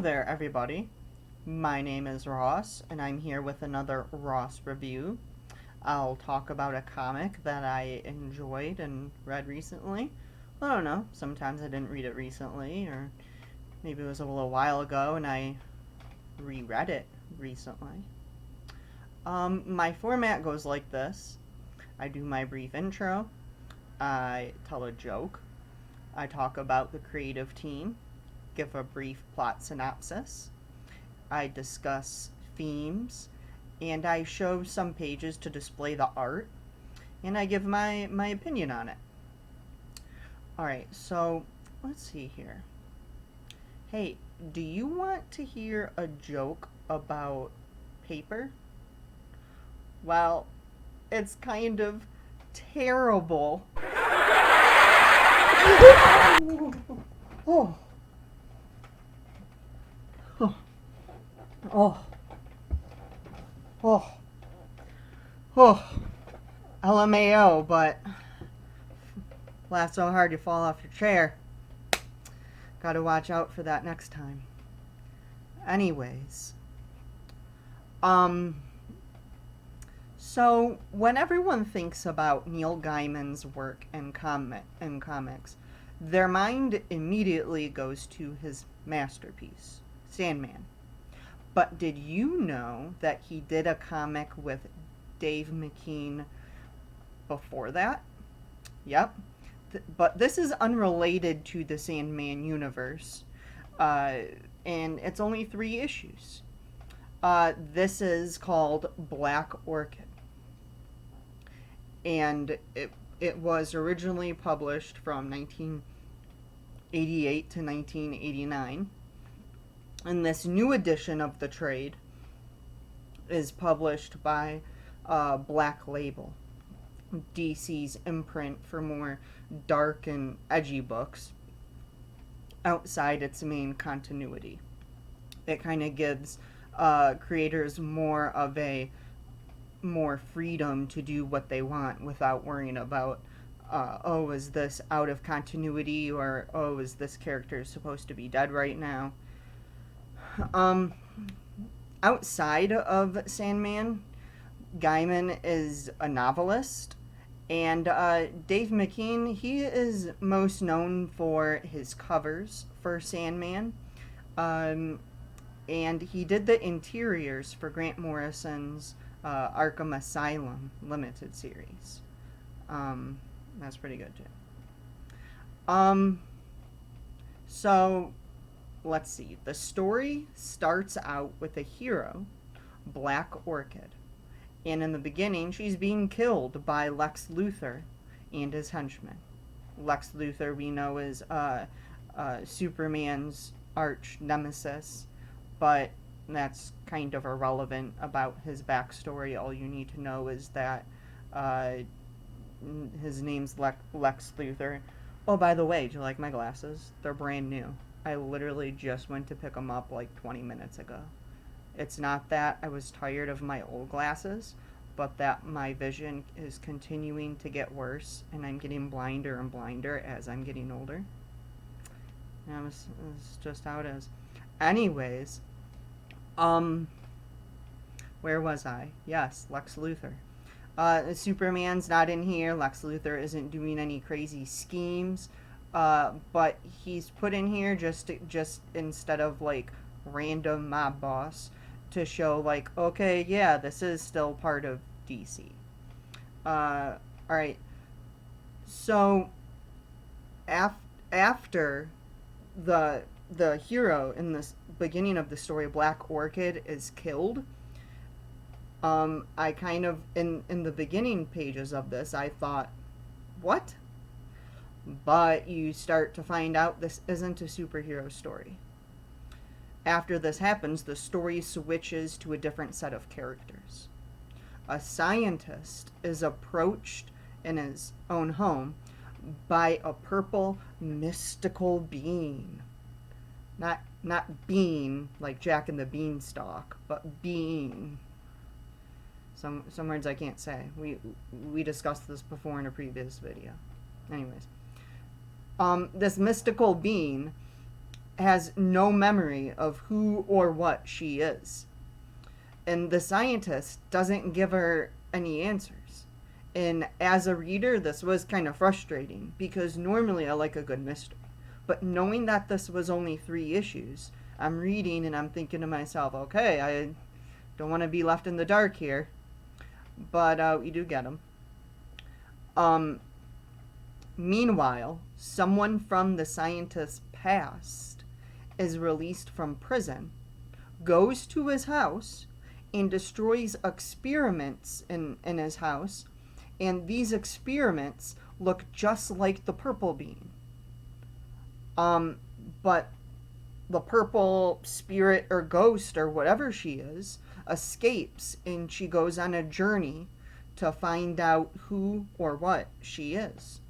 there, everybody. My name is Ross, and I'm here with another Ross review. I'll talk about a comic that I enjoyed and read recently. I don't know, sometimes I didn't read it recently, or maybe it was a little while ago and I reread it recently. My format goes like this. I do my brief intro, I tell a joke, I talk about the creative team, give a brief plot synopsis, I discuss themes, and I show some pages to display the art, and I give my opinion on it. Alright, so let's see here. Hey, do you want to hear a joke about paper? Well, it's kind of terrible. Oh. Oh. Oh. Oh. Oh. LMAO, but laugh so hard you fall off your chair. Gotta watch out for that next time. Anyways. So when everyone thinks about Neil Gaiman's work in comics, their mind immediately goes to his masterpiece, Sandman. But did you know that he did a comic with Dave McKean before that? Yep. But this is unrelated to the Sandman universe. And it's only 3 issues. This is called Black Orchid. And it was originally published from 1988 to 1989. And this new edition of the trade is published by Black Label, DC's imprint for more dark and edgy books outside its main continuity. It kind of gives creators more freedom to do what they want without worrying about oh, is this out of continuity, or oh, is this character supposed to be dead right now. Outside of Sandman, Gaiman is a novelist, and Dave McKean, he is most known for his covers for Sandman, and he did the interiors for Grant Morrison's Arkham Asylum limited series. That's pretty good too. So let's see. The story starts out with a hero, Black Orchid. And in the beginning, she's being killed by Lex Luthor and his henchmen. Lex Luthor, we know, is Superman's arch nemesis, but that's kind of irrelevant about his backstory. All you need to know is that his name's Lex Luthor. Oh, by the way, do you like my glasses? They're brand new. I literally just went to pick them up like 20 minutes ago. It's not that I was tired of my old glasses, but that my vision is continuing to get worse, and I'm getting blinder and blinder as I'm getting older. And it's just how it is. Anyways, where was I? Yes, Lex Luthor. Superman's not in here. Lex Luthor isn't doing any crazy schemes. But he's put in here just instead of like random mob boss, to show like, okay, yeah, this is still part of DC. Alright. So after the hero in the beginning of the story, Black Orchid, is killed, I kind of in the beginning pages of this, I thought, what? But you start to find out this isn't a superhero story. After this happens, the story switches to a different set of characters. A scientist is approached in his own home by a purple mystical being. Not bean like Jack and the Beanstalk, but being. Some words I can't say. We discussed this before in a previous video. Anyways. This mystical being has no memory of who or what she is. And the scientist doesn't give her any answers. And as a reader, this was kind of frustrating because normally I like a good mystery. But knowing that this was only 3 issues, I'm reading and I'm thinking to myself, okay, I don't want to be left in the dark here. But we do get them. Meanwhile, someone from the scientist's past is released from prison, goes to his house, and destroys experiments in his house. And these experiments look just like the purple bean. But the purple spirit or ghost or whatever she is escapes, and she goes on a journey to find out who or what she is.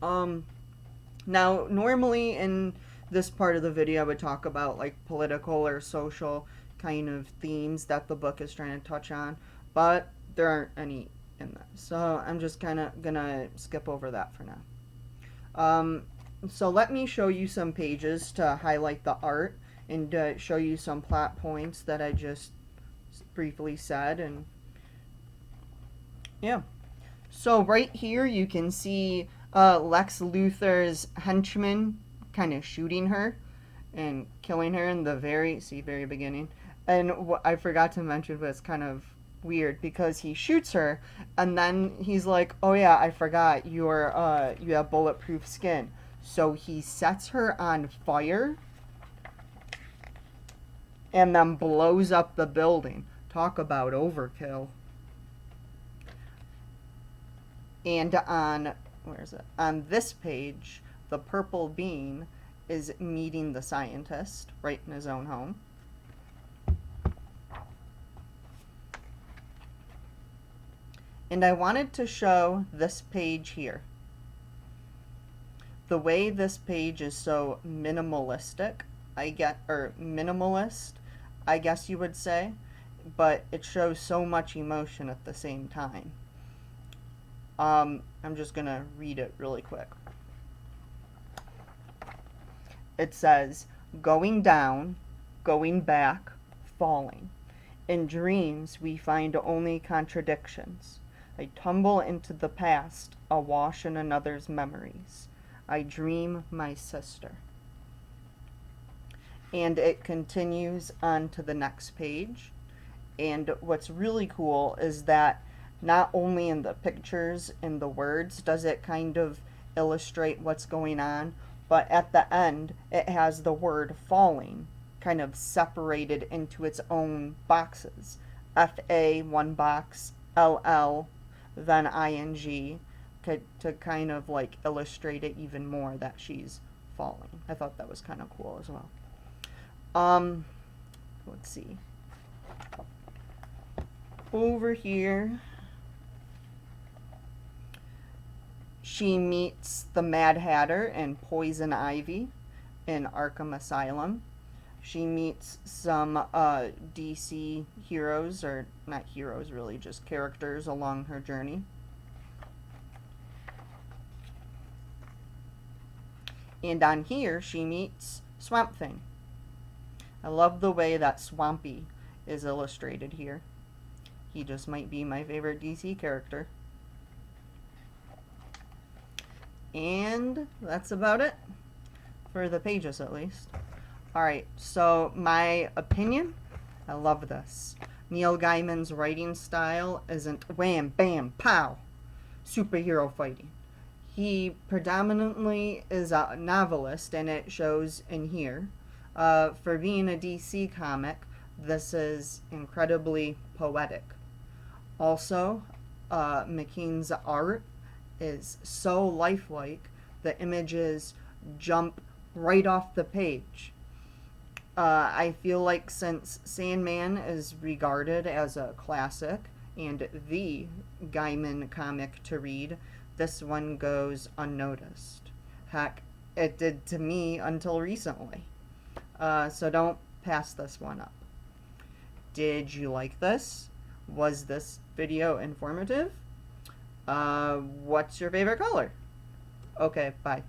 Now, normally in this part of the video, I would talk about like political or social kind of themes that the book is trying to touch on, but there aren't any in this, so I'm just kind of gonna skip over that for now. So let me show you some pages to highlight the art and show you some plot points that I just briefly said. And yeah, so right here you can see Lex Luthor's henchman kind of shooting her and killing her in the very beginning. And what I forgot to mention, but it's kind of weird because he shoots her and then he's like, oh yeah, I forgot, you have bulletproof skin. So he sets her on fire and then blows up the building. Talk about overkill. And on, where is it? On this page, the purple bean is meeting the scientist right in his own home. And I wanted to show this page here. The way this page is so minimalistic, minimalist, I guess you would say, but it shows so much emotion at the same time. I'm just gonna read it really quick. It says, going down, going back, falling. In dreams, we find only contradictions. I tumble into the past, awash in another's memories. I dream my sister. And it continues on to the next page. And what's really cool is that not only in the pictures and the words does it kind of illustrate what's going on, but at the end it has the word falling kind of separated into its own boxes. FA, one box, LL, then ING, to kind of like illustrate it even more that she's falling. I thought that was kind of cool as well. Let's see. Over here, she meets the Mad Hatter and Poison Ivy in Arkham Asylum. She meets some DC heroes, or not heroes really, just characters along her journey. And on here, she meets Swamp Thing. I love the way that Swampy is illustrated here. He just might be my favorite DC character. And that's about it, for the pages at least. Alright, so my opinion, I love this. Neil Gaiman's writing style isn't wham, bam, pow, superhero fighting. He predominantly is a novelist, and it shows in here. For being a DC comic, this is incredibly poetic. Also, McKean's art is so lifelike, the images jump right off the page. I feel like since Sandman is regarded as a classic and the Gaiman comic to read, this one goes unnoticed. Heck, it did to me until recently. So don't pass this one up. Did you like this? Was this video informative? What's your favorite color? Okay, bye.